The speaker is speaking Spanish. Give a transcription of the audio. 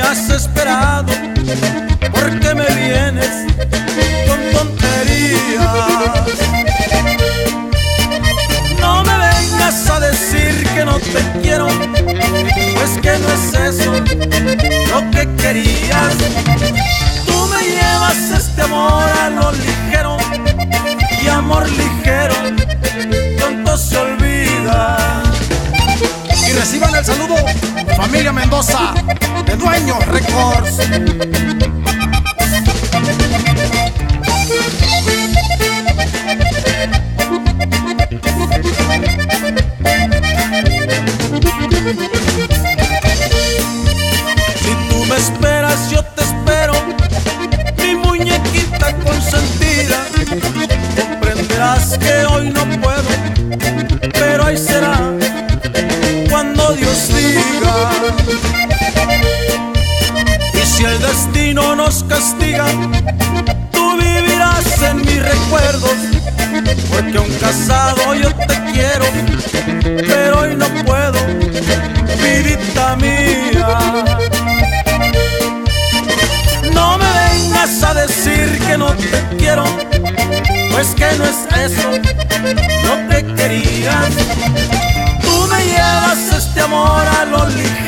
has esperado, ¿por qué me vienes con tonterías? No me vengas a decir que no te quiero, pues que no es eso lo que querías. Tú me llevas este amor a lo ligero, y amor ligero pronto se olvida. Y reciban el saludo, familia Mendoza, de Dueños Records. Si tú me esperas, yo te espero, mi muñequita consentida. Comprenderás que hoy no puedo, pero ahí será cuando Dios diga. Y si el destino nos castiga, tú vivirás en mis recuerdos, porque aun casado yo te quiero, pero hoy no puedo, vidita mía. No me vengas a decir que no te quiero, pues que no es eso lo que querías. Tú me llevas este amor a lo ligero,